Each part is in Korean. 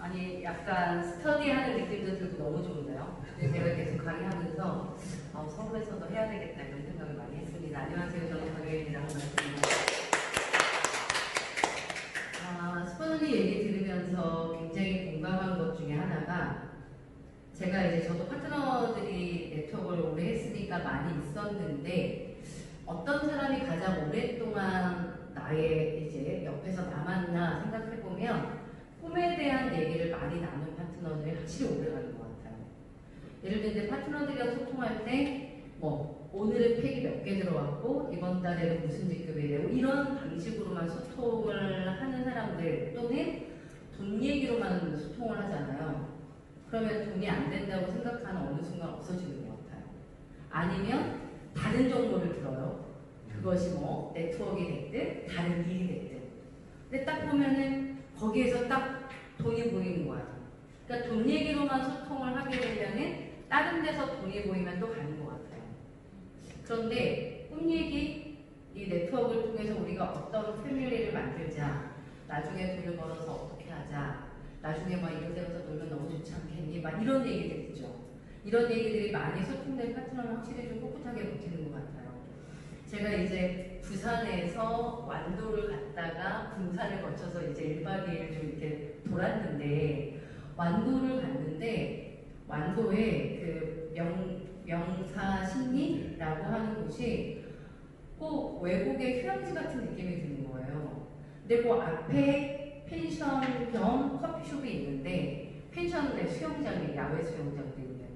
아니 약간 스터디하는 느낌도 들고 너무 좋은데요. 제가 계속 강의하면서 서울에서도 해야 되겠다 이런 생각을 많이 했습니다. 안녕하세요. 저는 강혜인이라고 말씀드립니다. 스포너님 얘기 들으면서 굉장히 공감한 것 중에 하나가 제가 이제 저도 파트너들이 네트워크를 오래 했으니까 많이 있었는데 어떤 사람이 가장 오랫동안 나의 이제 옆에서 남았나 생각해보면 꿈에 대한 얘기를 많이 나눈 파트너들이 확실히 오래가는 것 같아요. 예를 들면 파트너들이랑 소통할 때 오늘은 팩이 몇 개 들어왔고 이번 달에는 무슨 직급이 되고 이런 방식으로만 소통을 하는 사람들 또는 돈 얘기로만 소통을 하잖아요. 그러면 돈이 안 된다고 생각하는 어느 순간 없어지는 것 같아요. 아니면 다른 정보를 들어요. 그것이 네트워크가 됐든 다른 일이 됐든. 근데 딱 보면은 거기에서 딱 돈이 보이는 거야. 그러니까 돈 얘기로만 소통을 하게 되면은 다른 데서 돈이 보이면 또 가는 것 같아요. 그런데 꿈 얘기, 이 네트워크를 통해서 우리가 어떤 패밀리를 만들자, 나중에 돈을 벌어서 어떻게 하자, 나중에 이런 데 가서 놀면 너무 좋지 않겠니? 이런 얘기들 있죠. 이런 얘기들이 많이 소통된 파트너는 확실히 좀 꿋꿋하게 버티는 것 같아요. 제가 이제 부산에서 완도를 갔다가 군산을 거쳐서 이제 1박 2일 좀 이렇게 돌았는데, 완도를 갔는데, 완도에 그 명사신리라고 하는 곳이 꼭 외국의 휴양지 같은 느낌이 드는 거예요. 근데 그 앞에 펜션 겸 커피숍이 있는데, 펜션에 수영장이, 야외 수영장도 있는,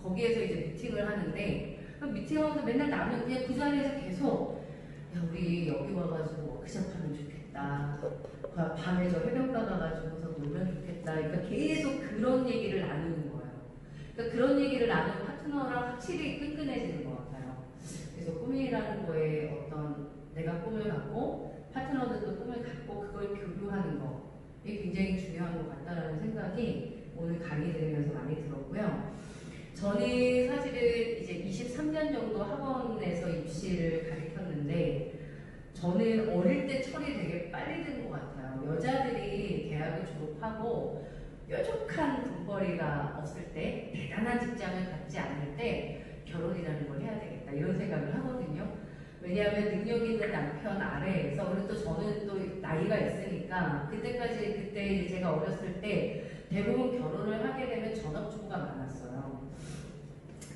거기에서 이제 미팅을 하는데, 미팅하면서 맨날 나는 그냥 그 자리에서 계속, 야, 우리 여기 와가지고 워크숍 하면 좋겠다. 밤에 저 해변가 가가지고서 놀면 좋겠다. 그러니까 계속 그런 얘기를 나누는 거예요. 그러니까 그런 얘기를 나누는 파트너랑 확실히 끈끈해지는 것 같아요. 그래서 꿈이라는 거에 어떤 내가 꿈을 갖고 파트너들도 꿈을 갖고 그걸 교류하는 거, 이게 굉장히 중요한 것 같다라는 생각이 오늘 강의 들으면서 많이 들었고요. 저는 사실은 이제 23년 정도 학원에서 입시를 가르쳤는데 저는 어릴 때 철이 되게 빨리 든 것 같아요. 여자들이 대학을 졸업하고 뾰족한 돈벌이가 없을 때, 대단한 직장을 갖지 않을 때 결혼이라는 걸 해야 되겠다 이런 생각을 하거든요. 왜냐하면 능력 있는 남편 아래에서, 그리고 또 저는 또 나이가 있으니까 그때 제가 어렸을 때 대부분 결혼을 하게 되면 전업주부가 많았어요.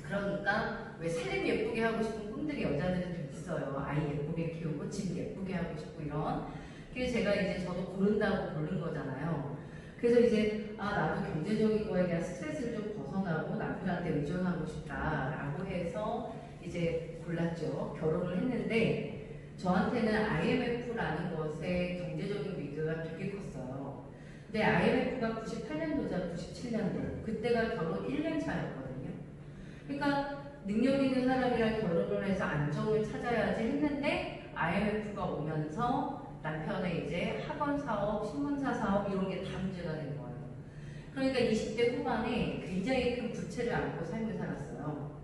그러니까 왜 살림 예쁘게 하고 싶은 꿈들이 여자들은 좀 있어요. 아이 예쁘게 키우고 집 예쁘게 하고 싶고 이런. 그래서 제가 이제 저도 고른다고 고른 거잖아요. 그래서 이제 나도 경제적인 거에 대한 스트레스를 좀 벗어나고 남편한테 의존하고 싶다라고 해서 이제 골랐죠. 결혼을 했는데 저한테는 IMF라는 것의 경제적인 위기가 되게 컸어요. 근데 IMF가 98년도자 97년도 그때가 결혼 1년 차였거든요. 그러니까 능력 있는 사람이랑 결혼을 해서 안정을 찾아야지 했는데 IMF가 오면서 남편의 이제 학원 사업, 신문사 사업 이런 게 다 문제가 된 거예요. 그러니까 20대 후반에 굉장히 큰 부채를 안고 삶을 살았어요.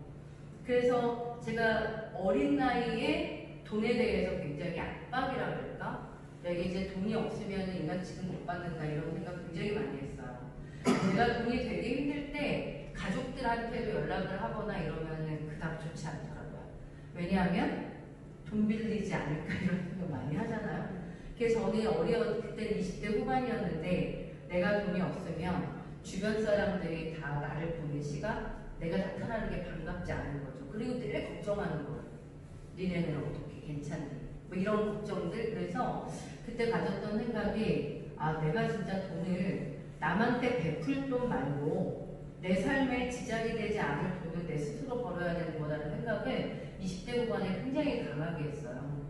그래서 제가 어린 나이에 돈에 대해서 굉장히 압박이라 그럴까? 여기 이제 돈이 없으면 인간 지금 못 받는다 이런 생각 굉장히 많이 했어요. 제가 돈이 되게 힘들 때 가족들한테도 연락을 하거나 이러면은 그닥 좋지 않더라고요. 왜냐하면 돈 빌리지 않을까 이런 생각 많이 하잖아요. 그래서 저는 그때는 20대 후반이었는데 내가 돈이 없으면 주변 사람들이 다 나를 보는 시각, 내가 나타나는 게 반갑지 않은 거죠. 그리고 늘 걱정하는 거예요. 니네는 어떻게 괜찮니? 이런 걱정들. 그래서 그때 가졌던 생각이 내가 진짜 돈을 남한테 베풀 돈 말고 내 삶에 지장이 되지 않을 돈을 내 스스로 벌어야 되는 거라는 생각을 20대 후반에 굉장히 강하게 했어요.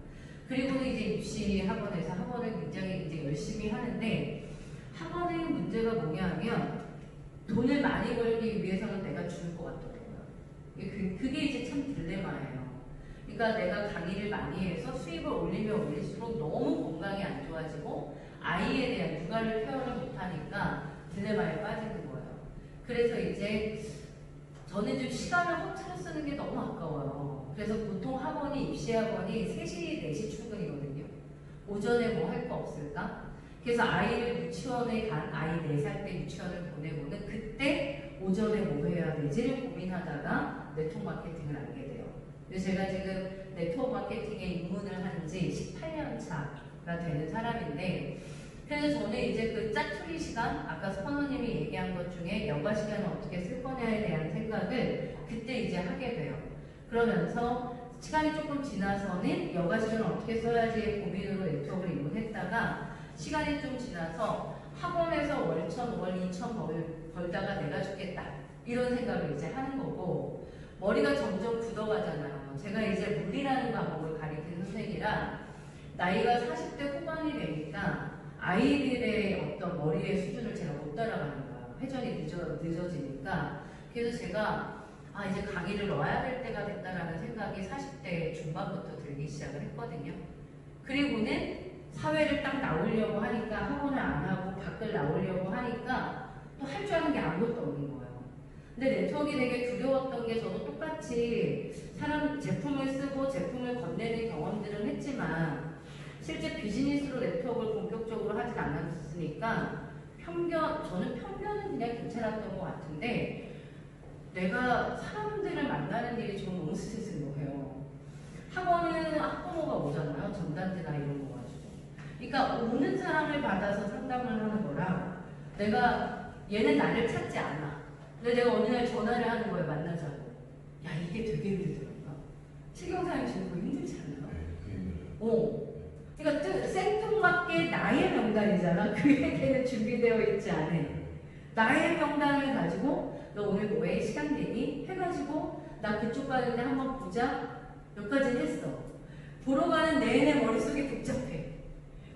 그리고 이제 입시 학원에서 학원을 굉장히 이제 열심히 하는데 학원의 문제가 뭐냐 하면 돈을 많이 벌기 위해서는 내가 죽을 것 같더라고요. 그게 이제 참 딜레마예요. 그러니까 내가 강의를 많이 해서 수입을 올리면 올릴수록 너무 건강이 안 좋아지고 아이에 대한 육아를 케어를 못하니까 딜레마에 빠지는 거예요. 그래서 이제 저는 좀 시간을 허투루 쓰는 게 너무 아까워요. 그래서 보통 학원이, 입시 학원이 3시, 4시 출근이거든요. 오전에 뭐 할 거 없을까? 그래서 아이를 유치원에 간 아이 4살 때 유치원을 보내고는 그때 오전에 뭐 해야 되지를 고민하다가 네트워크 마케팅을 알게 돼요. 그래서 제가 지금 네트워크 마케팅에 입문을 한 지 18년 차가 되는 사람인데, 그래서 저는 이제 그 짜투리 시간, 아까 스포너님이 얘기한 것 중에 여가 시간을 어떻게 쓸 거냐에 대한 생각을 그때 이제 하게 돼요. 그러면서 시간이 조금 지나서는 여가 시간을 어떻게 써야지 고민으로 네트워크를 입문했다가 시간이 좀 지나서 학원에서 월 1,000, 월 2,000 벌다가 내가 죽겠다. 이런 생각을 이제 하는 거고, 머리가 점점 굳어가잖아요. 제가 이제 물리라는 과목을 가리키는 선생이라 나이가 40대 후반이 되니까 아이들의 어떤 머리의 수준을 제가 못 따라가는 거예요. 회전이 늦어지니까. 그래서 제가 이제 강의를 넣어야 될 때가 됐다라는 생각이 40대 중반부터 들기 시작을 했거든요. 그리고는 사회를 딱 나오려고 하니까 학원을 안 하고 밖을 나오려고 하니까 또 할 줄 아는 게 아무것도 없는 거예요. 근데 네트워크가 되게 두려웠던 게 저도 똑같이 사람 제품을 쓰고 제품을 건네는 경험들은 했지만 실제 비즈니스로 네트워크를 본격적으로 하진 않았으니까 저는 편견은 그냥 괜찮았던 것 같은데 내가 사람들을 만나는 일이 좀 너무 스트레스인 거예요. 학원은 학부모가 오잖아요. 전단지나 이런 거 가지고. 그러니까 오는 사람을 받아서 상담을 하는 거랑 내가 얘는 나를 찾지 않아. 근데 내가 어느 날 전화를 하는 거예요. 만나자고. 야, 이게 되게 힘들더라고요. 실경사님 지금 그거 힘들지 않아요? 네, 그러니까 생뚱맞게 나의 명단이잖아. 그에게는 준비되어 있지 않은 나의 명단을 가지고 너 오늘 뭐해? 시간 되니? 해가지고 나 그쪽 가는데 한번 보자. 여기까지 했어. 보러 가는 내내 머릿속이 복잡해.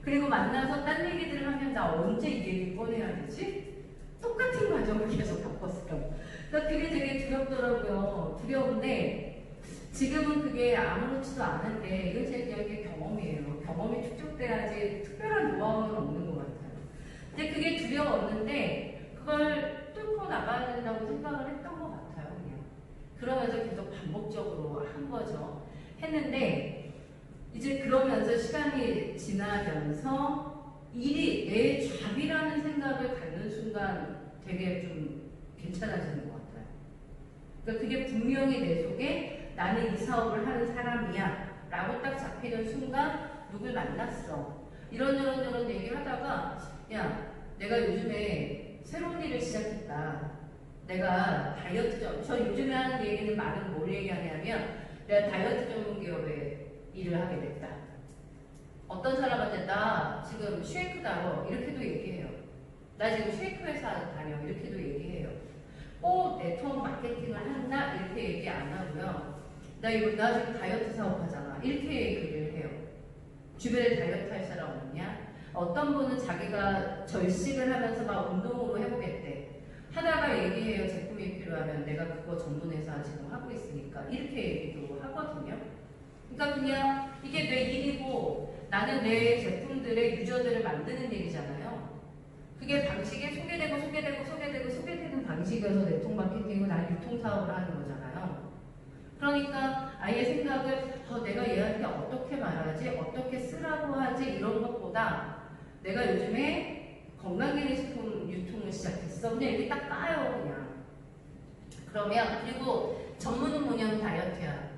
그리고 만나서 딴 얘기들을 하면 나 언제 이 얘기 꺼내야 되지? 똑같은 과정을 계속 겪었어요. 그러니까 그게 되게 두렵더라고요. 두려운데 지금은 그게 아무렇지도 않은데 이건 제 경험이에요. 경험이 축적돼야지 특별한 노하우는 없는 것 같아요. 근데 그게 두려웠는데 그걸 뚫고 나가야 된다고 생각을 했던 것 같아요. 그냥. 그러면서 계속 반복적으로 한 거죠. 했는데 이제 그러면서 시간이 지나면서 일이 내 잡이라는 생각을 갖는 순간 되게 좀 괜찮아지는 것 같아요. 그러니까 그게 분명히 내 속에 나는 이 사업을 하는 사람이야 라고 딱 잡히는 순간 누굴 만났어. 이런저런 얘기를 하다가 야, 내가 요즘에 새로운 일을 시작했다. 내가 다이어트 저 요즘에 하는 얘기는 말은 뭘 얘기하냐면 내가 다이어트 전문 기업에 일을 하게 됐다. 어떤 사람한테 나 지금 쉐이크 다뤄 이렇게도 얘기해요. 나 지금 쉐이크 회사 다녀 이렇게도 얘기해요. 네트워크 마케팅을 한다 이렇게 얘기 안 하고요. 나 지금 다이어트 사업하잖아 이렇게 얘기를 해요. 주변에 다이어트 할 사람 없냐? 어떤 분은 자기가 절식을 하면서 막 운동으로 해보겠대. 하다가 얘기해요. 제품이 필요하면 내가 그거 전문회사 지금 하고 있으니까 이렇게 얘기도 하거든요. 그러니까 그냥 이게 내 일이고 나는 내 제품들의 유저들을 만드는 일이잖아요. 그게 방식에 소개되는 방식이어서 네트워크 마케팅이고 나는 유통사업을 하는 거잖아요. 그러니까 아예 생각을 내가 얘한테 어떻게 말하지? 어떻게 쓰라고 하지? 이런 것보다 내가 요즘에 건강기능식품 유통을 시작했어. 그냥 이렇게 딱 까요. 그냥. 그러면 그리고 전문은 뭐냐면 다이어트야.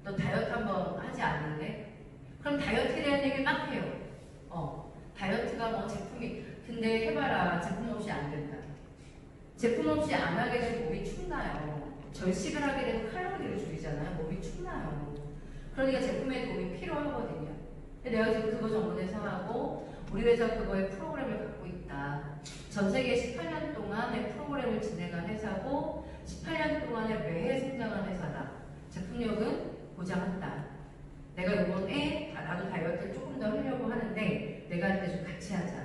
너 다이어트 한번 하지 않는데? 그럼 다이어트에 대한 얘기 막 해요. 다이어트가 뭐 제품이 근데 해봐라. 제품 없이 안 된다. 제품 없이 안 하게 되면 몸이 춥나요? 절식을 하게 되면 칼로리를 줄이잖아요. 몸이 춥나요? 그러니까 제품의 도움이 필요하거든요. 내가 지금 그거 전문에서 하고 우리 회사 그거에 프로그램을 갖고 있다. 전 세계 18년 동안의 프로그램을 진행한 회사고 18년 동안에 매해 성장한 회사다. 제품력은 보장한다. 내가 이번에 나도 다이어트를 조금 더 하려고 하는데 내가 할 때 좀 같이 하자.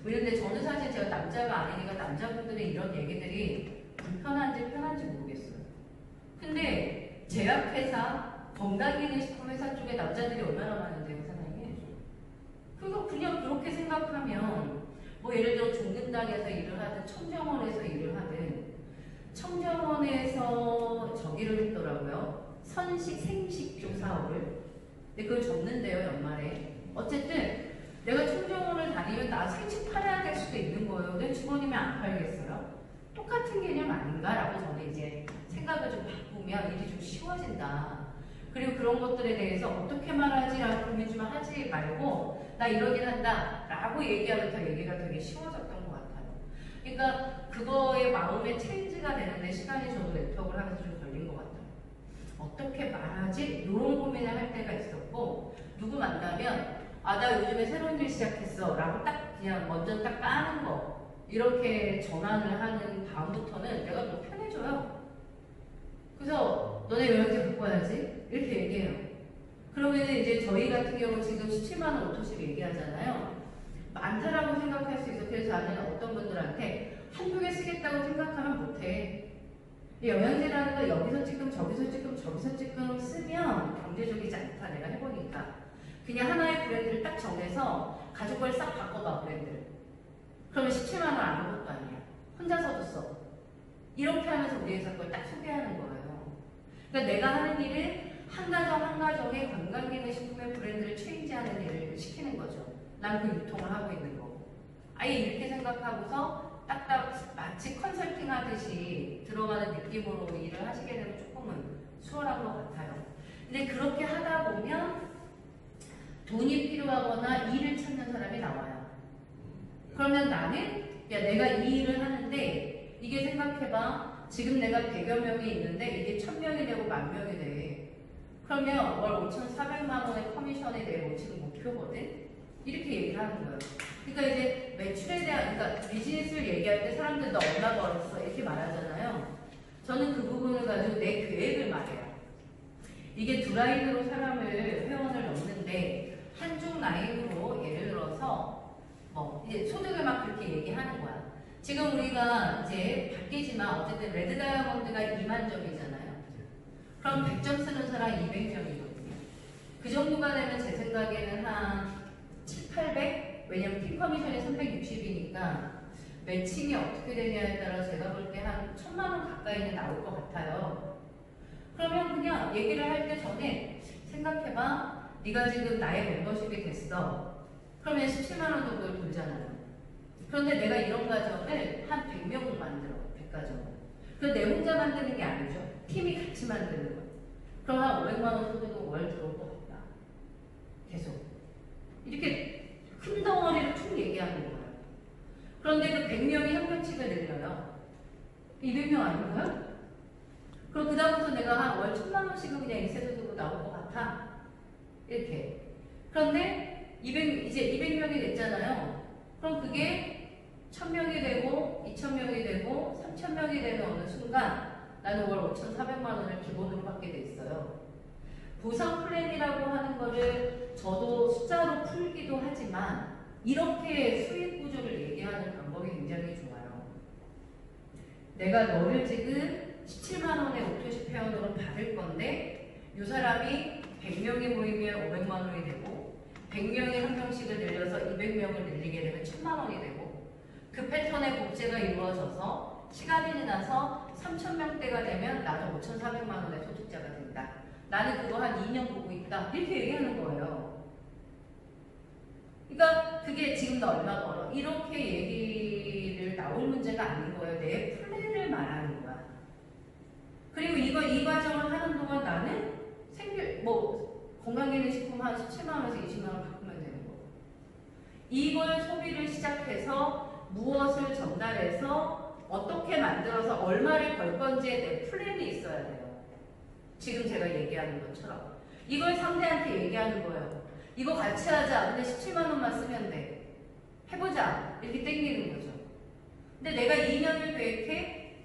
그런데 저는 사실 제가 남자가 아니니까 남자분들의 이런 얘기들이 불편한지 편한지 모르겠어요. 근데 제약회사, 건강기능식품 회사 쪽에 남자들이 얼마나 많은데요, 사장님? 그냥 그렇게 생각하면 뭐 예를 들어 종근당에서 일을 하든 청정원에서 일을 하든 청정원에서 저기를 했더라고요. 선식, 생식 쪽 사업을. 근데 그걸 접는데요, 연말에. 어쨌든 내가 충정원을 다니면 나 생식 팔아야 될 수도 있는 거예요. 내 직원이면 안 팔겠어요? 똑같은 개념 아닌가라고 저는 이제 생각을 좀 바꾸면 일이 좀 쉬워진다. 그리고 그런 것들에 대해서 어떻게 말하지라고 고민 좀 하지 말고 나 이러긴 한다 라고 얘기하면서 얘기가 되게 쉬워졌던 것 같아요. 그러니까 그거의 마음의 체인지가 되는데 시간이 저도 네트워크를 하면서 좀 걸린 것 같아요. 어떻게 말하지? 이런 고민을 할 때가 있었고 누구 만나면 아 나 요즘에 새로운 일 시작했어 라고 딱 그냥 먼저 딱 까는 거 이렇게 전환을 하는 다음부터는 내가 더 편해져요. 그래서 너네 영양제 갖고 와야지 이렇게 얘기해요. 그러면 이제 저희 같은 경우 지금 17만원 오토십 얘기하잖아요. 많다라고 생각할 수 있어. 그래서 나는 어떤 분들한테 한두 개 쓰겠다고 생각하면 못해. 영양제라는 거 여기서 찔끔 저기서 찔끔 저기서 찔끔 쓰면 경제적이지 않다. 내가 해보니까. 그냥 하나의 브랜드를 딱 정해서 가족 걸 싹 바꿔봐 브랜드를. 그러면 17만원 아무것도 아니야. 혼자서도 써. 이렇게 하면서 우리 회사 걸 딱 소개하는 거예요. 그러니까 내가 하는 일은 한 가정 한 가정의 건강기능식품의 브랜드를 체인지하는 일을 시키는 거죠. 난 그 유통을 하고 있는 거고. 아예 이렇게 생각하고서 딱딱 마치 컨설팅 하듯이 들어가는 느낌으로 일을 하시게 되면 조금은 수월한 것 같아요. 근데 그렇게 하다 보면 돈이 필요하거나 일을 찾는 사람이 나와요. 그러면 나는 야 내가 이 일을 하는데 이게 생각해봐. 지금 내가 100여 명이 있는데 이게 1000명이 되고 10,000명이 돼. 그러면 월 5,400만 원의 커미션이 내 지금 목표거든. 이렇게 얘기를 하는 거예요. 그러니까 이제 매출에 대한 그러니까 비즈니스를 얘기할 때 사람들 너 얼마 벌었어 이렇게 말하잖아요. 저는 그 부분을 가지고 내 계획을 말해요. 이게 두 라인으로 사람을 회원을 넣는데 한중 라인으로 예를 들어서 뭐 이제 소득을 막 그렇게 얘기하는 거야. 지금 우리가 이제 바뀌지만 어쨌든 레드 다이아몬드가 2만 점이잖아요. 그럼 100점 쓰는 사람 200점이거든요. 그 정도가 되면 제 생각에는 한 7, 800? 왜냐면 팁 커미션이 360이니까 매칭이 어떻게 되냐에 따라 제가 볼 때 한 1,000만 원 가까이는 나올 것 같아요. 그러면 그냥 얘기를 할 때 전에 생각해봐. 네가 지금 나의 멤버십이 됐어. 그러면 17만 원 정도를 돌잖아요. 그런데 내가 이런 과정을 한 100명 만들어. 100가정. 그럼 내 혼자 만드는 게 아니죠. 팀이 같이 만드는 거예요. 그럼 한 500만 원 소득은 월 들어올 것 같다. 계속. 이렇게 큰 덩어리를 쭉 얘기하는 거예요. 그런데 그 100명이 한 명씩을 내려요. 200명 아닌가요? 그럼 그 다음부터 내가 한 월 1,000만 원씩은 그냥 인쇄소득으로 나올 것 같아. 이렇게. 그런데 이제 200명이 됐잖아요. 그럼 그게 1,000명이 되고 2,000명이 되고 3,000명이 되는 어느 순간 나는 월 5,400만 원을 기본으로 받게 돼 있어요. 보상 플랜이라고 하는 거를 저도 숫자로 풀기도 하지만 이렇게 수익 구조를 얘기하는 방법이 굉장히 좋아요. 내가 너를 지금 17만 원의 오토십 회원으로 받을 건데 이 사람이 100명이 모이면 500만 원이 되고 100명이 한 명씩을 늘려서 200명을 늘리게 되면 1,000만 원이 되고 그 패턴의 복제가 이루어져서 시간이 지나서 3,000명대가 되면 나는 5,400만 원의 소득자가 된다. 나는 그거 한 2년 보고 있다. 이렇게 얘기하는 거예요. 그러니까 그게 지금 너 얼마 벌어? 이렇게 얘기를 나올 문제가 아닌 거예요. 내 플랜을 말하는 거야. 그리고 이 과정을 하는 동안 나는 건강기능식품 한 17만 원에서 20만 원 바꾸면 되는 거고. 이걸 소비를 시작해서 무엇을 전달해서 어떻게 만들어서 얼마를 벌 건지에 내 플랜이 있어야 돼요. 지금 제가 얘기하는 것처럼. 이걸 상대한테 얘기하는 거예요. 이거 같이 하자. 근데 17만 원만 쓰면 돼. 해보자. 이렇게 땡기는 거죠. 근데 내가 2년을 계획해.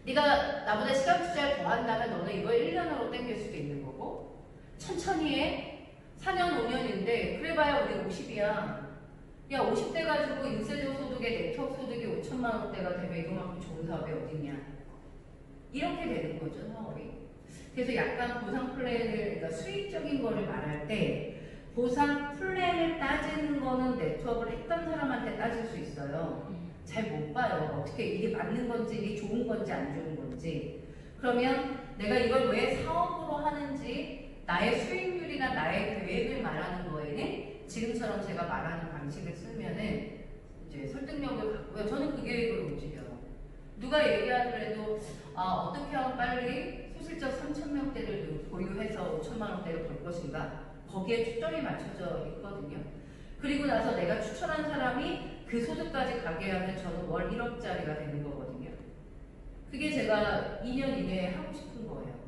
네가 나보다 시간 투자를 더 한다면 너는 이걸 1년으로 땡길 수도 있는 거고 천천히 해. 4년, 5년인데 그래봐야 우리 50이야. 야 50대 가지고 인세조 소득에 네트워크 소득이 5천만 원대가 되면 이거만큼 좋은 사업이 어딨냐. 이렇게 되는 거죠 사업이. 그래서 약간 보상 플랜을 그러니까 수익적인 거를 말할 때 보상 플랜을 따지는 거는 네트워크를 했던 사람한테 따질 수 있어요. 잘 못 봐요. 어떻게 이게 맞는 건지 이게 좋은 건지 안 좋은 건지. 그러면 내가 이걸 왜 사업으로 하는지 나의 수익률이나 나의 계획을 말하는 거에는 지금처럼 제가 말하는 방식을 쓰면은 이제 설득력을 갖고요. 저는 그 계획으로 움직여요. 누가 얘기하더라도 어떻게 하면 빨리 소실적 3,000명대를 보유해서 5천만 원대를 벌 것인가, 거기에 초점이 맞춰져 있거든요. 그리고 나서 내가 추천한 사람이 그 소득까지 가게 하면 저는 월 1억짜리가 되는 거거든요. 그게 제가 2년 이내에 하고 싶은 거예요.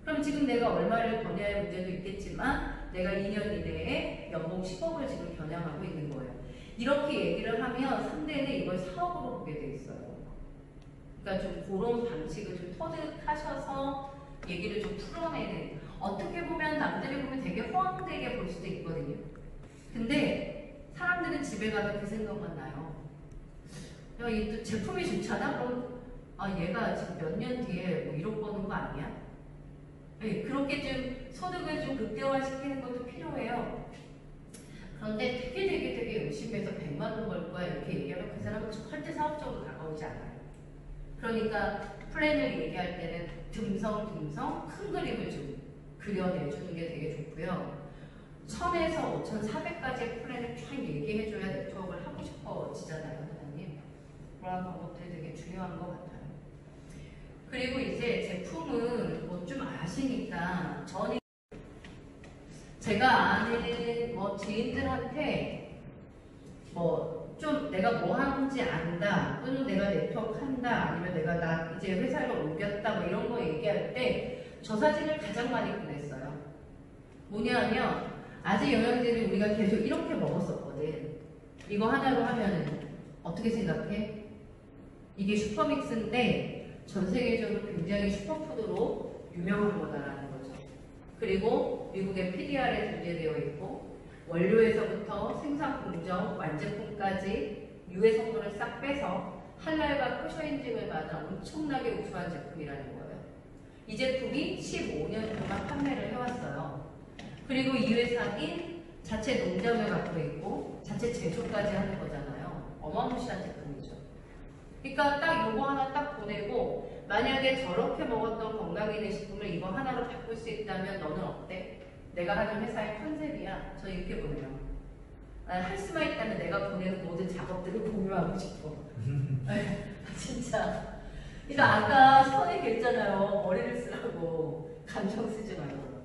그럼 지금 내가 얼마를 버냐의 문제도 있겠지만 내가 2년 이내에 연봉 10억을 지금 겨냥하고 있는 거예요. 이렇게 얘기를 하면 상대는 이걸 사업으로 보게 돼 있어요. 그러니까 좀 그런 방식을 좀 터득하셔서 얘기를 좀 풀어내는, 어떻게 보면 남들이 보면 되게 허황되게 볼 수도 있거든요. 근데 사람들은 집에 가면 그 생각만 나요. 야, 이 제품이 좋잖아? 그럼 얘가 지금 몇 년 뒤에 뭐 1억 버는 거 아니야? 네, 그렇게 좀 소득을 좀 극대화시키는 것도 필요해요. 그런데 되게 열심히 해서 100만 원 벌 거야 이렇게 얘기하면 그 사람은 절대 사업적으로 다가오지 않아요. 그러니까 플랜을 얘기할 때는 듬성듬성 큰 그림을 좀 그려내주는 게 되게 좋고요. 1000에서 5400까지의 플랜을 쫙 얘기해줘야 네트워크를 하고 싶어지잖아요, 사장님. 그런 방법들이 되게 중요한 것 같아요. 그리고 이제 제품은 뭐 좀 아시니까, 저는 제가 아는 뭐 지인들한테 뭐 좀 내가 뭐 하는지 안다, 또는 내가 네트워크 한다, 아니면 내가 나 이제 회사를 옮겼다, 뭐 이런 거 얘기할 때 저 사진을 가장 많이 보냈어요. 뭐냐면 아재 영양제를 우리가 계속 이렇게 먹었었거든. 이거 하나로 하면은 어떻게 생각해? 이게 슈퍼믹스인데 전 세계적으로 굉장히 슈퍼푸드로 유명한 거다라는 거죠. 그리고 미국의 PDR에 등재되어 있고 원료에서부터 생산 공정, 완제품까지 유해 성분을 싹 빼서 할랄과 코셔 인증을 받은 엄청나게 우수한 제품이라는 거예요. 이 제품이 15년 동안 판매를 해왔어요. 그리고 이 회사는 자체 농장을 갖고 있고 자체 제조까지 하는 거잖아요. 어마무시한 제품이죠. 그러니까 딱 요거 하나 딱 보내고, 만약에 저렇게 먹었던 건강기능식품을 이거 하나로 바꿀 수 있다면 너는 어때? 내가 하는 회사의 컨셉이야. 저 이렇게 보내요. 할 수만 있다면 내가 보내는 모든 작업들을 공유하고 싶어. 진짜. 그러니까 아까 선에 겠잖아요. 머리를 쓰라고. 감정 쓰지 말고.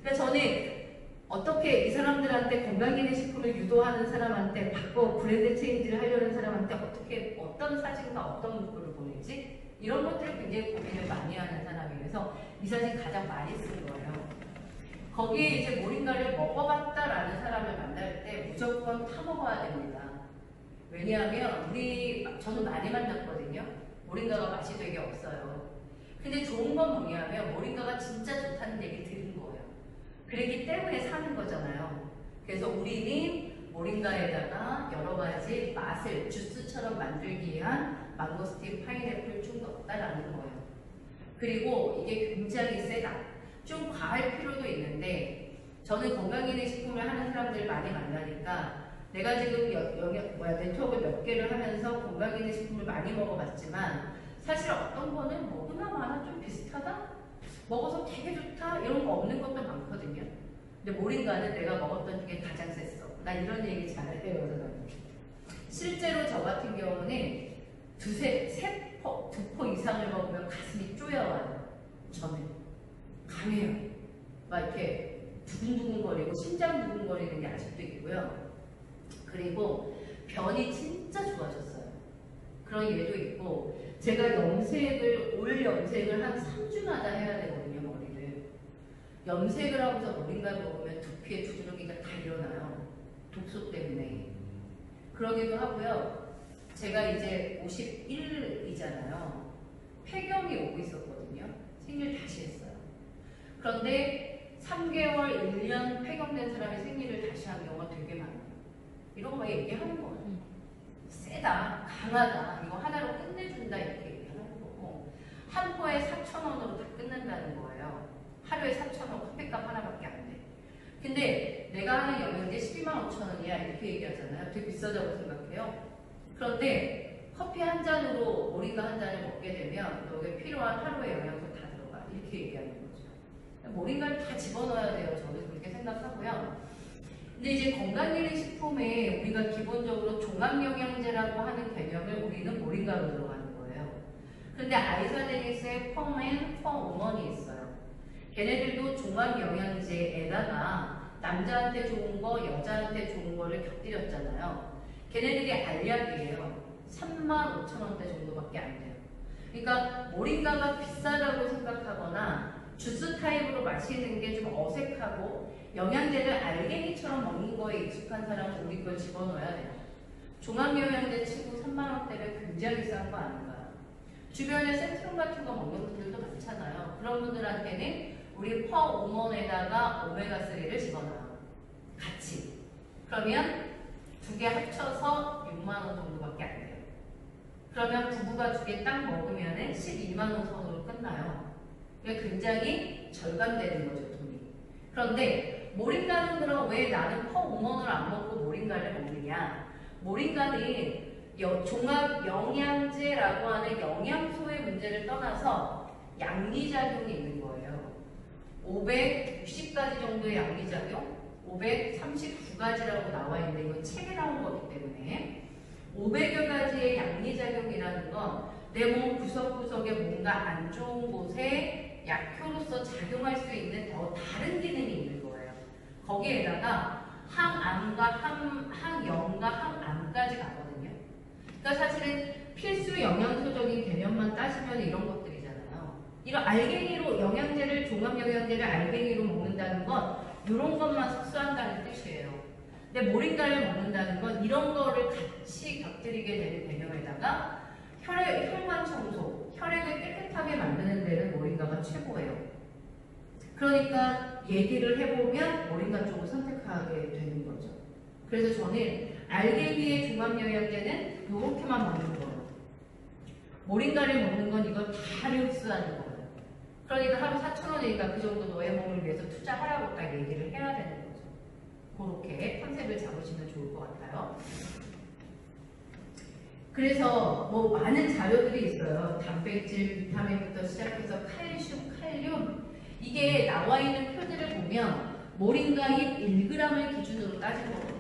그러니까 저는 어떻게 이 사람들한테 건강기능식품을 유도하는 사람한테 바꿔 브랜드 체인지를 하려는 사람한테 어떻게 어떤 사진과 어떤 문구를 보내지? 이런 것들을 굉장히 고민을 많이 하는 사람이라서 이 사진 가장 많이 쓴 거예요. 거기에 이제 모링가를 먹어봤다라는 사람을 만날 때 무조건 타먹어야 됩니다. 왜냐하면 저는 많이 만났거든요. 모링가가 맛이 되게 없어요. 근데 좋은 건 뭐냐면 모링가가 진짜 좋다는 얘기 들은 거예요. 그렇기 때문에 사는 거잖아요. 그래서 우리는 모링가에다가 여러 가지 맛을 주스처럼 만들기 위한 망고스틴, 파인애플 좀 넣었다라는 거예요. 그리고 이게 굉장히 세다. 좀 과할 필요도 있는데, 저는 건강기능식품을 하는 사람들을 많이 만나니까 내가 지금 네트워크 몇 개를 하면서 건강기능식품을 많이 먹어봤지만 사실 어떤 거는 뭐구나 마나 좀 비슷하다? 먹어서 되게 좋다? 이런 거 없는 것도 많거든요. 근데 모링가는 내가 먹었던 중에 가장 셌어. 나 이런 얘기 잘해요, 여러분. 실제로 저 같은 경우는 두 포 이상을 먹으면 가슴이 쪼여와요. 저는. 강해요. 막 이렇게 두근두근거리고 심장 두근거리는 게 아직도 있고요. 그리고 변이 진짜 좋아졌어요. 그런 예도 있고, 제가 올 염색을 한 3주마다 해야 되거든요, 머리를. 염색을 하고서 모링가를 먹으면 두피에 두드러기가 다 일어나요. 독소 때문에. 그러기도 하고요. 제가 이제 51이잖아요. 폐경이 오고 있었거든요. 생리를 다시 했어요. 그런데 3개월, 1년 폐경된 사람이 생리를 다시 하는 경우가 되게 많아요. 이런 거 얘기하는 거예요. 세다, 강하다, 이거 하나로 끝내준다 이렇게 얘기하는 거고, 한 포에 4,000원으로 다 끝난다는 거예요. 하루에 4,000원, 커피값 하나밖에 안 돼. 근데 내가 하는 영양제 12만 5천 원이야 이렇게 얘기하잖아요. 되게 비싸다고 생각해요. 그런데 커피 한 잔으로 모링가 한 잔을 먹게 되면 여기에 필요한 하루의 영양소 다 들어가 이렇게 얘기하는 거죠. 모링가를 다 집어넣어야 돼요. 저는 그렇게 생각하고요. 근데 이제 건강기능식품에 우리가 기본적으로 종합영양제라고 하는 개념을 우리는 모링가로 들어가는 거예요. 근데 아이사데니스의 펌앤 펌우먼이 있어요. 걔네들도 종합영양제에다가 남자한테 좋은 거, 여자한테 좋은 거를 곁들였잖아요. 걔네들이 알약이에요. 35,000원대 정도밖에 안 돼요. 그러니까 모링가가 비싸다고 생각하거나 주스 타입으로 마시는 게 좀 어색하고 영양제를 알갱이처럼 먹는 거에 익숙한 사람은 우리 걸 집어넣어야 돼요. 종합영양제 치고 3만원대면 굉장히 싼 거 아닌가요? 주변에 센트rum 같은 거 먹는 분들도 많잖아요. 그런 분들한테는 우리 퍼우먼에다가 오메가3를 집어넣어요. 같이. 그러면 두 개 합쳐서 6만원 정도밖에 안 돼요. 그러면 부부가 두 개 딱 먹으면 12만원 선으로 끝나요. 굉장히 절감되는 거죠, 돈이. 그런데 모링가는 그럼 왜 나는 퍼우먼을 안 먹고 모링가를 먹느냐? 모링가는 종합 영양제라고 하는 영양소의 문제를 떠나서 양리작용이 있는 거예요. 560가지 정도의 양리작용, 539가지라고 나와 있는데 이건 책에 나온 거기 때문에 500여 가지의 양리작용이라는 건 내 몸 구석구석에 뭔가 안 좋은 곳에 약효로서 작용할 수 있는 더 다른 기능이 있는 거예요. 거기에다가 항암과 항염과 항암까지 가거든요. 그러니까 사실은 필수 영양소적인 개념만 따지면 이런 것들이잖아요. 이런 알갱이로 영양제를 종합영양제를 알갱이로 먹는다는 건 이런 것만 섭취한다는 뜻이에요. 근데 모링가를 먹는다는 건 이런 거를 같이 곁들이게 되는 개념에다가 혈관 청소, 혈액을 깨끗하게 만드는 데는 모링가가 최고예요. 그러니까 얘기를 해보면 모링가 쪽을 선택하게 되는 거죠. 그래서 저는 알갱이의 종합영양제는 이렇게만 먹는 거예요. 모링가를 먹는 건 이거 다 흡수하는 거예요. 그러니까 하루 4,000원이니까 그 정도 너의 몸을 위해서 투자하라고 딱 얘기를 해야 되는 거죠. 그렇게 컨셉을 잡으시면 좋을 것 같아요. 그래서 뭐 많은 자료들이 있어요. 단백질, 비타민부터 시작해서 칼슘, 칼륨. 이게 나와 있는 표들을 보면 모링가 잎 1g을 기준으로 따진 거거든요.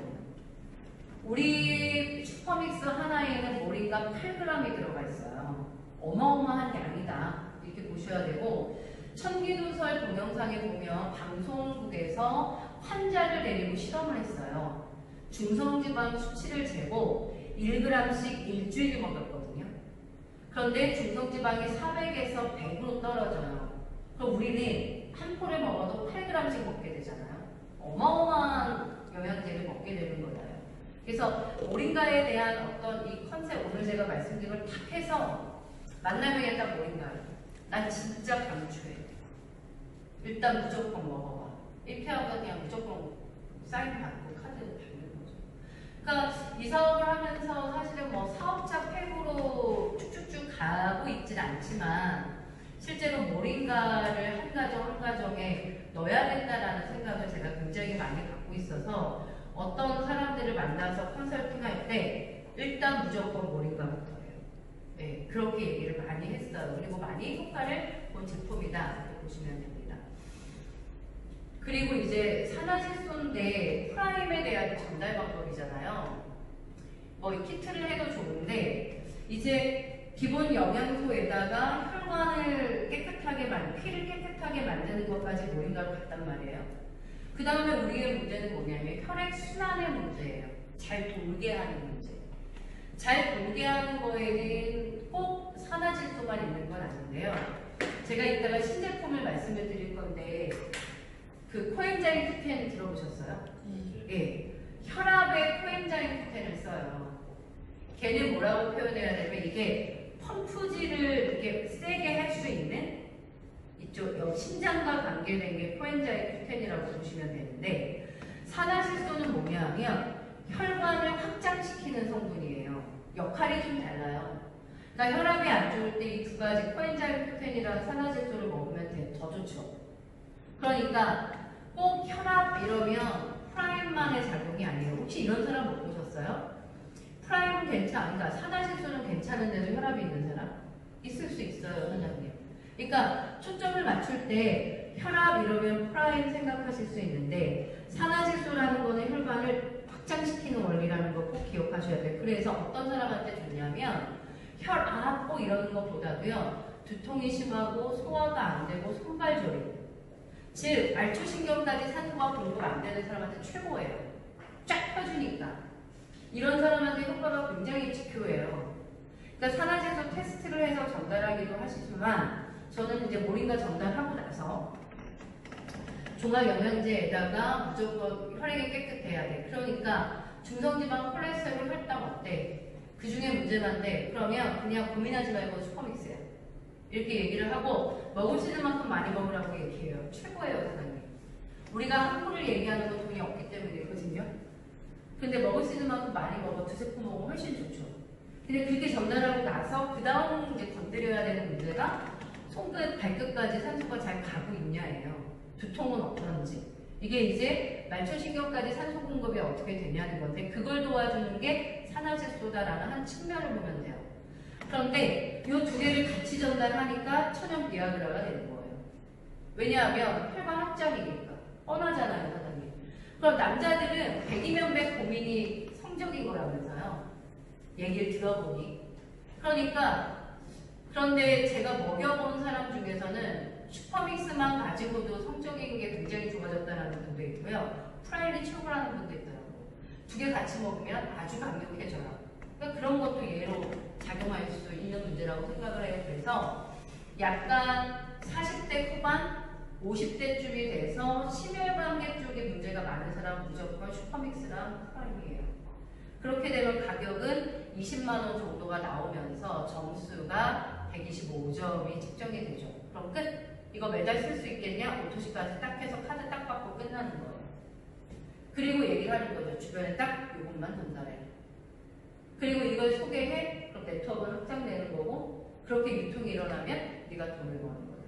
우리 슈퍼믹스 하나에는 모링가 8g이 들어가 있어요. 어마어마한 양이다. 이렇게 보셔야 되고 천기누설 동영상에 보면 방송국에서 환자를 데리고 실험을 했어요. 중성지방 수치를 재고 1g씩 일주일 먹었거든요. 그런데 중성지방이 400에서 100으로 떨어져요. 그럼 우리는 한 포를 먹어도 8g씩 먹게 되잖아요. 어마어마한 영양제를 먹게 되는 거예요. 그래서 모링가에 대한 어떤 이 컨셉, 오늘 제가 말씀드린 걸 딱 해서 만나면 딱 모링가예요. 난 진짜 강추해. 일단 무조건 먹어봐. 1회하고 그냥 무조건 사인 받고 카드 받는 거죠. 그러니까 이 사업을 하면서 사실은 뭐 사업자 팩으로 쭉쭉쭉 가고 있진 않지만 실제로 모링가를 한 가정 한 가정에 넣어야 된다라는 생각을 제가 굉장히 많이 갖고 있어서 어떤 사람들을 만나서 컨설팅할 때 일단 무조건 모링가부터 해요. 네, 그렇게 얘기를 많이 했어요. 그리고 많이 효과를 본 제품이다 이렇게 보시면 됩니다. 그리고 이제 산화질소인데 프라임에 대한 전달 방법이잖아요. 뭐 이 키트를 해도 좋은데 이제 기본 영양소에다가 혈관을 깨끗하게 피를 깨끗하게 만드는 것까지 모링가로 갔단 말이에요. 그 다음에 우리의 문제는 뭐냐면 혈액 순환의 문제예요. 잘 돌게 하는 문제. 잘 돌게 하는 거에는 꼭 산화질소만 있는 건 아닌데요. 제가 이따가 신제품을 말씀을 드릴 건데 그 코엔자임 Q10 들어보셨어요? 예. 혈압에 코엔자임 Q10을 써요. 걔는 뭐라고 표현해야 되면 이게 펌프질을 이렇게 세게 할 수 있는 이쪽 심장과 관계된 게 코엔자임 Q10이라고 보시면 되는데 산화질소는 뭐냐면 혈관을 확장시키는 성분이에요. 역할이 좀 달라요. 그러니까 혈압이 안 좋을 때 이 두 가지 코엔자임 Q10이라는 산화질소를 먹으면 더 좋죠. 그러니까 꼭 혈압 이러면 프라임만의 작용이 아니에요. 혹시 이런 사람 못 보셨어요? 프라임은 그러니까 산화질소는 괜찮은데도 혈압이 있는 사람? 있을 수 있어요, 선생님. 그러니까 초점을 맞출 때 혈압 이러면 프라임 생각하실 수 있는데 산화질소라는 거는 혈관을 확장시키는 원리라는 거 꼭 기억하셔야 돼요. 그래서 어떤 사람한테 좋냐면 혈압 이러는 것보다도요. 두통이 심하고 소화가 안 되고 손발 저림, 즉 말초신경까지 산소가 공급 안 되는 사람한테 최고예요. 쫙 펴주니까. 이런 사람한테 효과가 굉장히 지표예요. 그러니까 산화질소 테스트를 해서 전달하기도 하시지만 저는 이제 모링가 전달하고 나서 종합영양제에다가 무조건 혈액이 깨끗해야 돼. 그러니까 중성지방 콜레스테롤 혈당 어때? 그 중에 문제만데 그러면 그냥 고민하지 말고 슈퍼믹스야. 이렇게 얘기를 하고 먹을 수 있는 만큼 많이 먹으라고 얘기해요. 최고예요, 사장님. 우리가 한국을 얘기하는 건 돈이 없기 때문이거든요. 근데 먹을 수 있는 만큼 많이 먹어. 두세 포 먹으면 훨씬 좋죠. 근데 그렇게 전달하고 나서 그 다음 이제 건드려야 되는 문제가 손끝, 발끝까지 산소가 잘 가고 있냐예요. 두통은 어떤지. 이게 이제 말초신경까지 산소 공급이 어떻게 되냐는 건데 그걸 도와주는 게 산화질소다라는 한 측면을 보면 돼요. 그런데 이 두 개를 같이 전달하니까 천연 비아그라가 되는 거예요. 왜냐하면 혈관 확장이니까. 뻔하잖아요, 사장님. 그럼 남자들은 100이면 100 고민이 성적인 거라면서요. 얘기를 들어보니. 그러니까 그런데 제가 먹여본 사람 중에서는 슈퍼믹스만 가지고도 성적인 게 굉장히 좋아졌다는 분도 있고요. 프라임이 최고라는 분도 있더라고요. 두 개 같이 먹으면 아주 강력해져요. 그러니까 그런 것도 예로 작용할 수 있는 문제라고 생각을 해요. 그래서 약간 40대 후반, 50대쯤이 돼서 심혈관계 쪽에 문제가 많은 사람 무조건 슈퍼믹스랑 프라임이에요. 그렇게 되면 가격은 20만 원 정도가 나오면서 점수가 125점이 측정이 되죠. 그럼 끝! 이거 매달 쓸 수 있겠냐? 오토시까지 딱 해서 카드 딱 받고 끝나는 거예요. 그리고 얘기를 하는 거죠. 주변에 딱 이것만 전달해. 그리고 이걸 소개해. 그럼 네트워크는 확장되는 거고 그렇게 유통이 일어나면 네가 돈을 버는 거예요.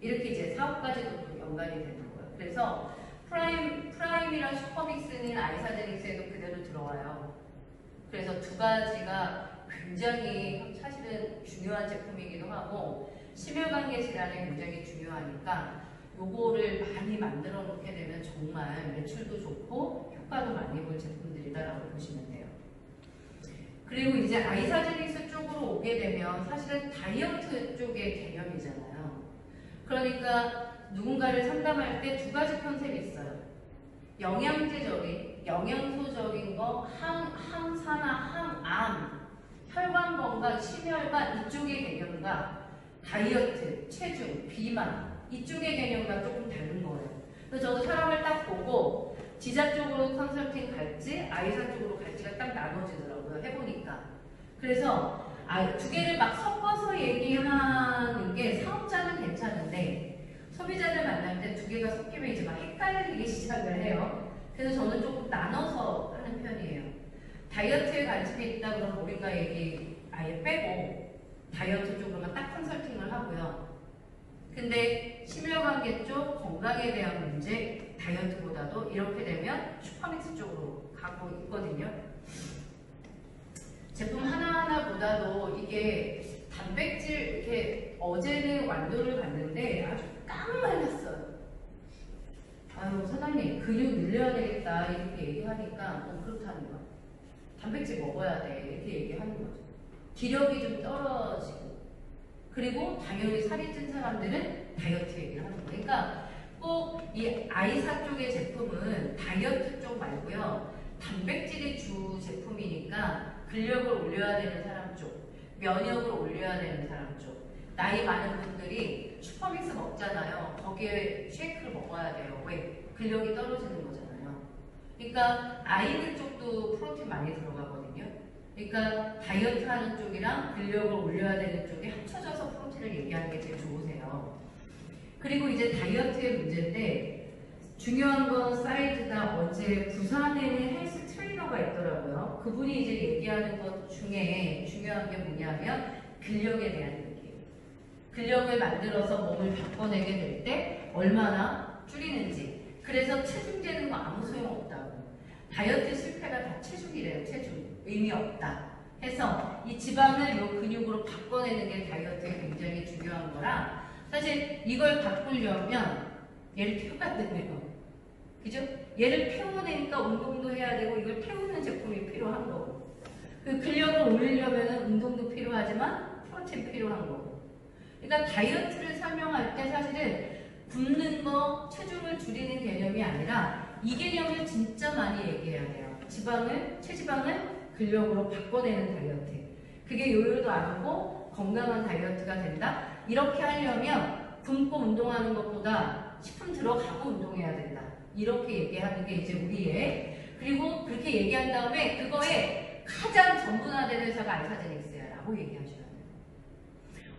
이렇게 이제 사업까지도 연관이 되는 거예요. 그래서 프라임이랑 슈퍼믹스는 아이사제닉스에도 그대로 들어와요. 그래서 두 가지가 굉장히 사실은 중요한 제품이기도 하고 심혈관계 질환에 굉장히 중요하니까 요거를 많이 만들어 놓게 되면 정말 매출도 좋고 효과도 많이 볼 제품들이다라고 보시면 돼요. 그리고 이제 아이사제닉스 쪽으로 오게 되면 사실은 다이어트 쪽의 개념이잖아요. 그러니까 누군가를 상담할 때 두 가지 컨셉이 있어요. 영양제적인, 영양소적인 거, 항산화, 항암, 혈관 건강, 심혈관 이쪽의 개념과 다이어트, 체중, 비만 이쪽의 개념과 조금 다른 거예요. 그래서 저도 사람을 딱 보고 지자 쪽으로 컨설팅 갈지 아이사 쪽으로 갈지가 딱 나눠지더라고요. 해보니까. 그래서 두 개를 막 섞어서 얘기하는 게 사업자는 괜찮은데 소비자를 만날 때 두 개가 섞이면 이제 막 헷갈리기 시작을 해요. 그래서 저는 조금 나눠서 하는 편이에요. 다이어트에 관심이 있다 그러면 우리가 얘기 아예 빼고 다이어트 쪽으로만 딱 컨설팅을 하고요. 근데 심혈관계 쪽 건강에 대한 문제 다이어트보다도 이렇게 되면 슈퍼믹스 쪽으로 가고 있거든요. 제품 하나하나보다도 이게 단백질 이렇게 어제는 완도를 봤는데 아주 깡말랐어요. 아유 사장님 근육 늘려야 되겠다 이렇게 얘기하니까 그렇다는 거야. 단백질 먹어야 돼 이렇게 얘기하는 거죠. 기력이 좀 떨어지고 그리고 당연히 살이 찐 사람들은 다이어트 얘기를 하는 거예요. 그러니까 꼭 이 아이사 쪽의 제품은 다이어트 쪽 말고요. 단백질이 주 제품이니까 근력을 올려야 되는 사람 쪽, 면역을 올려야 되는 사람 쪽, 나이 많은 분들이 슈퍼믹스 먹잖아요. 거기에 쉐이크를 먹어야 돼요. 왜? 근력이 떨어지는 거잖아요. 그러니까 아이들 쪽도 프로틴 많이 들어가거든요. 그러니까 다이어트 하는 쪽이랑 근력을 올려야 되는 쪽이 합쳐져서 프로틴을 얘기하는 게 제일 좋으세요. 그리고 이제 다이어트의 문제인데 중요한 건 사이즈다. 어제 부산에는 헬스 트레이너가 있더라고요. 그분이 이제 얘기하는 것 중에 중요한 게 뭐냐면 근력에 대한 얘기예요. 근력을 만들어서 몸을 바꿔내게 될 때 얼마나 줄이는지. 그래서 체중 재는 거 아무 소용없다고. 다이어트 실패가 다 체중이래요. 체중. 의미 없다. 해서 이 지방을 이 근육으로 바꿔내는 게 다이어트에 굉장히 중요한 거라 사실 이걸 바꾸려면 얘를 태워야 되네요. 그죠? 얘를 태워내니까 운동도 해야 되고 이걸 태우는 제품이 필요한 거고, 그 근력을 올리려면 운동도 필요하지만 프로틴 필요한 거고. 그러니까 다이어트를 설명할 때 사실은 굶는 거, 체중을 줄이는 개념이 아니라 이 개념을 진짜 많이 얘기해야 돼요. 체지방을 근력으로 바꿔내는 다이어트. 그게 요요도 안 오고 건강한 다이어트가 된다? 이렇게 하려면 굶고 운동하는 것보다 식품 들어가고 운동해야 된다. 이렇게 얘기하는 게 이제 우리의, 그리고 그렇게 얘기한 다음에 그거에 가장 전문화된 회사가 알사제닉스야 라고 얘기하셔야 돼요.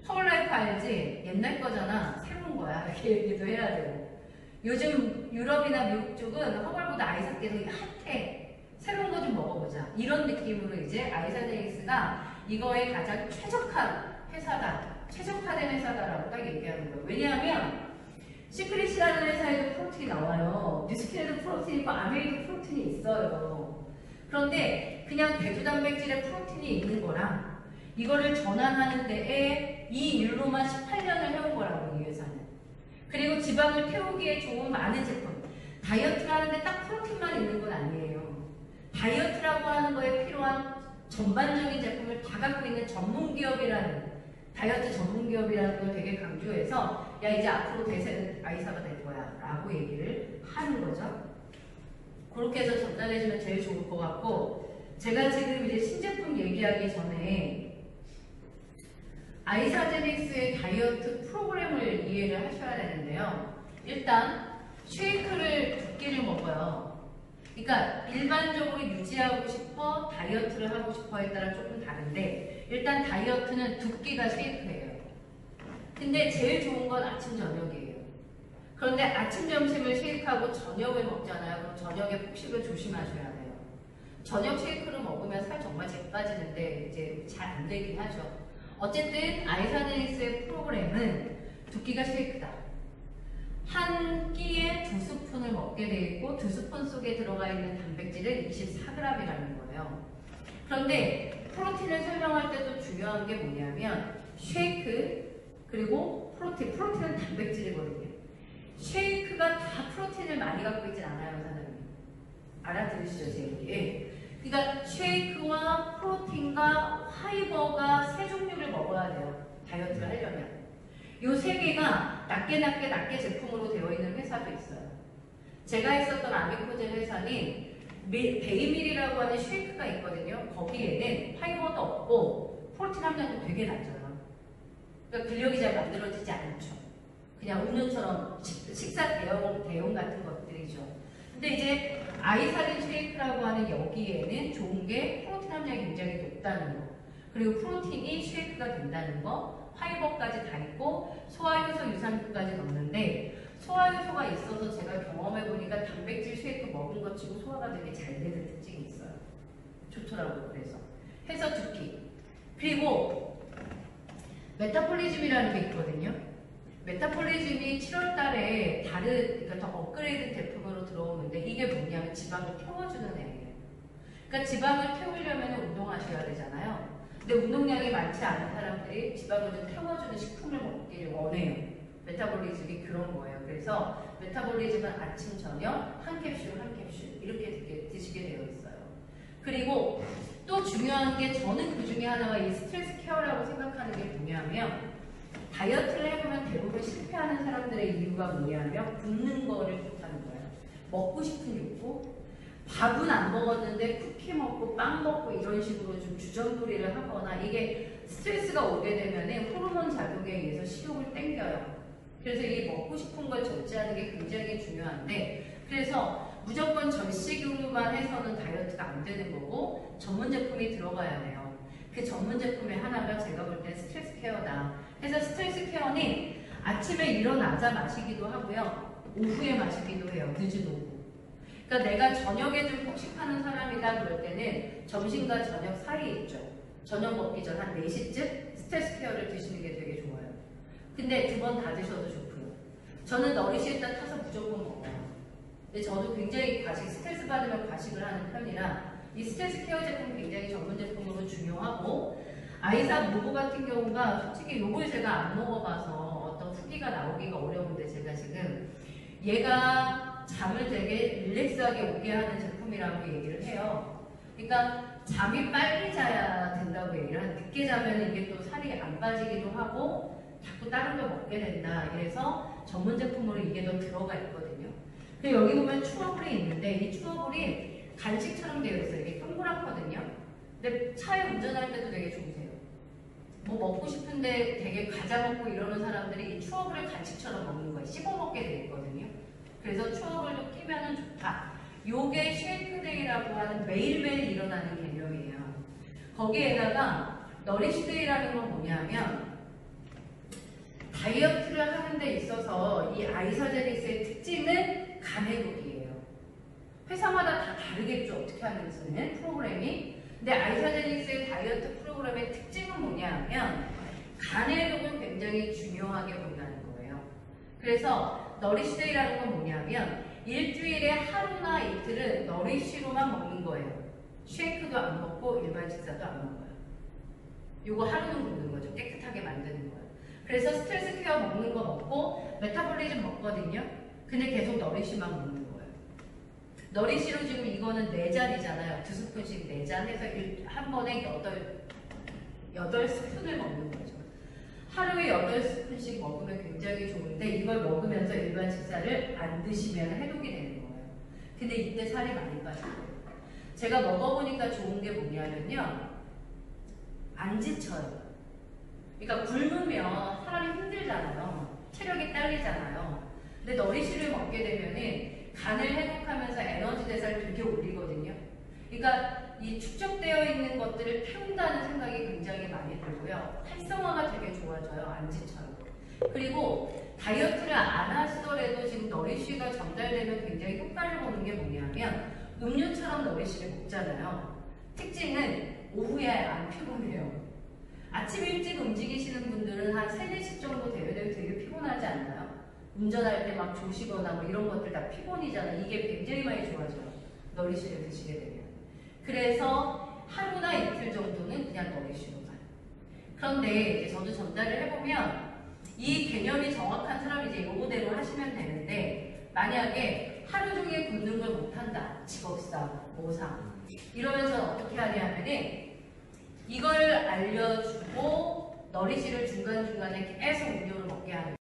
허블라이프 알지? 옛날 거잖아. 새로운 거야. 이렇게 얘기도 해야 되고. 요즘 유럽이나 미국 쪽은 허블보다 아이사께서 핫해. 새로운 거 좀 먹어보자. 이런 느낌으로 이제 아이사제닉스가 이거에 가장 최적한 회사다. 최적화된 회사다라고 딱 얘기하는 거예요. 왜냐하면 시크릿이라는 회사에도 프로틴이 나와요. 뉴스킨에도 프로틴이 있고 아메이도 프로틴이 있어요. 그런데 그냥 대두 단백질에 프로틴이 있는 거랑 이거를 전환하는 데에 이 일로만 18년을 해온 거라고, 이 회사는. 그리고 지방을 태우기에 좋은 많은 제품. 다이어트를 하는데 딱 프로틴만 있는 건 아니에요. 다이어트라고 하는 거에 필요한 전반적인 제품을 다 갖고 있는 전문기업이라는, 다이어트 전문기업이라는 걸 되게 강조해서 야 이제 앞으로 대세는 아이사가 될 거야 라고 얘기를 하는 거죠. 그렇게 해서 전달해주면 제일 좋을 것 같고, 제가 지금 이제 신제품 얘기하기 전에 아이사제닉스의 다이어트 프로그램을 이해를 하셔야 되는데요. 일단 쉐이크를 2끼를 먹어요. 그러니까 일반적으로 유지하고 싶어, 다이어트를 하고 싶어에 따라 조금 다른데, 일단 다이어트는 2끼가 쉐이크예요. 근데 제일 좋은 건 아침 저녁이에요. 그런데 아침 점심을 쉐이크하고 저녁을 먹잖아요. 그럼 저녁에 폭식을 조심하셔야 돼요. 저녁 쉐이크를 먹으면 살 정말 재 빠지는데 이제 잘 안 되긴 하죠. 어쨌든 아이사제닉스의 프로그램은 2끼가 쉐이크다. 한 끼에 2스푼을 먹게 돼 있고 2스푼 속에 들어가 있는 단백질은 24g이라는 거예요. 그런데 프로틴을 설명할 때도 중요한 게 뭐냐면 쉐이크 그리고 프로틴은 단백질이거든요. 쉐이크가 다 프로틴을 많이 갖고 있진 않아요, 사장님. 알아들으시죠, 제 얘기? 예. 그러니까 쉐이크와 프로틴과 파이버가 3종류를 먹어야 돼요, 다이어트를 하려면. 요 3개가 낮게 제품으로 되어 있는 회사도 있어요. 제가 했었던 아미코젤 회사는 베이밀이라고 하는 쉐이크가 있거든요. 거기에는 파이버도 없고 프로틴 함량도 되게 낮아요. 그러니까 근력이 잘 만들어지지 않죠. 그냥 음료처럼 식사 대용 같은 것들이죠. 근데 이제 아이사린 쉐이크라고 하는 여기에는 좋은 게 프로틴 함량이 굉장히 높다는 거, 그리고 프로틴이 쉐이크가 된다는 거, 파이버까지 다 있고 소화효소, 유산균까지 넣는데, 소화효소가 있어서 제가 경험해보니까 단백질 쉐이크 먹은 것 치고 소화가 되게 잘 되는 특징이 있어요. 좋더라고요. 그래서 해서 2끼. 그리고 메타볼리즘이라는 게 있거든요. 메타볼리즘이 7월 달에 그러니까 더 업그레이드 제품으로 들어오는데, 이게 뭐냐면 지방을 태워주는 애예요. 그러니까 지방을 태우려면 운동하셔야 되잖아요. 근데 운동량이 많지 않은 사람들이 지방을 좀 태워주는 식품을 먹기를 원해요. 메타볼리즘이 그런 거예요. 그래서 메타볼리즘은 아침, 저녁, 한 캡슐 이렇게 드시게 되어 있어요. 그리고 또 중요한 게, 저는 그 중에 하나가 이 스트레스 케어라고 생각하는 게 뭐냐면, 다이어트를 해보면 대부분 실패하는 사람들의 이유가 뭐냐면 굶는 거를 못하는 거예요. 먹고 싶은 욕구, 밥은 안 먹었는데 쿠키 먹고 빵 먹고 이런 식으로 좀 주전부리를 하거나, 이게 스트레스가 오게 되면 호르몬 작용에 의해서 식욕을 땡겨요. 그래서 이 먹고 싶은 걸 절제하는 게 굉장히 중요한데, 그래서 무조건 전식으로만 해서는 다이어트가 안 되는 거고 전문 제품이 들어가야 돼요. 그 전문 제품의 하나가 제가 볼 때 스트레스 케어다. 그래서 스트레스 케어는 아침에 일어나자 마시기도 하고요, 오후에 마시기도 해요. 늦은 오후. 그러니까 내가 저녁에 좀 폭식하는 사람이다 그럴 때는 점심과 저녁 사이에 있죠. 저녁 먹기 전 한 4시쯤 스트레스 케어를 드시는 게 되게 좋아요. 근데 2번 다 드셔도 좋고요. 저는 너리시에다 타서 무조건 먹어요. 근데 저도 굉장히 스트레스 받으면 과식을 하는 편이라 이 스트레스 케어 제품 굉장히 전문 제품으로 중요하고, 아이사 모보 같은 경우가 솔직히 요걸 제가 안 먹어봐서 어떤 후기 PPT가 나오기가 어려운데 제가 지금 얘가 잠을 되게 릴렉스하게 오게 하는 제품이라고 얘기를 해요. 그러니까 잠이 빨리 자야 된다고 얘기를 하는, 늦게 자면 이게 또 살이 안 빠지기도 하고 자꾸 다른 걸 먹게 된다. 그래서 전문 제품으로 이게 더 들어가 있거든요. 그리고 여기 보면 추어블이 있는데 이 추어블이 간식처럼 되어 있어요. 이게 동그랗거든요. 근데 차에 운전할 때도 되게 좋으세요. 뭐 먹고 싶은데 되게 과자 먹고 이러는 사람들이 이 추어블을 간식처럼 먹는 거예요. 씹어 먹게 돼 있거든요. 그래서 추어블도 끼면은 좋다. 요게 쉐이크데이라고 하는 매일매일 일어나는 개념이에요. 거기에다가 너리시데이라는 건 뭐냐면 다이어트를 하는 데 있어서 이 아이사제닉스의 특징은 간해독이에요. 회사마다 다 다르겠죠. 어떻게 하는지는 프로그램이. 근데 아이사제닉스의 다이어트 프로그램의 특징은 뭐냐면 간해독을 굉장히 중요하게 본다는 거예요. 그래서 너리시데이라는 건 뭐냐면 일주일에 하루나 이틀은 너리시로만 먹는 거예요. 쉐이크도 안 먹고 일반 식사도 안 먹어요. 요거 하루는 먹는 거죠. 깨끗하게 만드는 거예요. 그래서 스트레스 케어 먹는 거 먹고 메타볼리즘 먹거든요. 근데 계속 너리시만 먹는 거예요. 너리시로 지금 이거는 4잔이잖아요. 2스푼씩 4잔 해서 한 번에 8스푼을 먹는 거죠. 하루에 8스푼씩 먹으면 굉장히 좋은데 이걸 먹으면서 일반 식사를 안 드시면 해독이 되는 거예요. 근데 이때 살이 많이 빠져요. 제가 먹어보니까 좋은 게 뭐냐면요. 안 지쳐요. 그러니까 굶으면 사람이 힘들잖아요. 체력이 딸리잖아요. 근데 너리시를 먹게 되면은 간을 회복하면서 에너지 대사를 되게 올리거든요. 그러니까 이 축적되어 있는 것들을 태운다는 생각이 굉장히 많이 들고요. 활성화가 되게 좋아져요. 안 지쳐요. 그리고 다이어트를 안 하시더라도 지금 너리쉬가 전달되면 굉장히 효과를 보는 게 뭐냐면 음료처럼 너리쉬를 먹잖아요. 특징은 오후에 안 피곤해요. 아침 일찍 움직이시는 분들은 한 3, 4시 정도 되면 되게 피곤하지 않나요? 운전할 때 막 조시거나 뭐 이런 것들 다 피곤이잖아요. 이게 굉장히 많이 좋아져요. 너리쉬를 드시게 되면. 그래서 하루나 이틀 정도는 그냥 너리쉬로 가요. 그런데 이제 저도 전달을 해보면 이 개념이 정확한 사람이 이제 요거대로 하시면 되는데 만약에 하루 종일 굶는 걸 못한다. 직업상, 모상. 이러면서 어떻게 하냐면은 이걸 알려주고 너리쉬를 중간중간에 계속 음료를 먹게 하는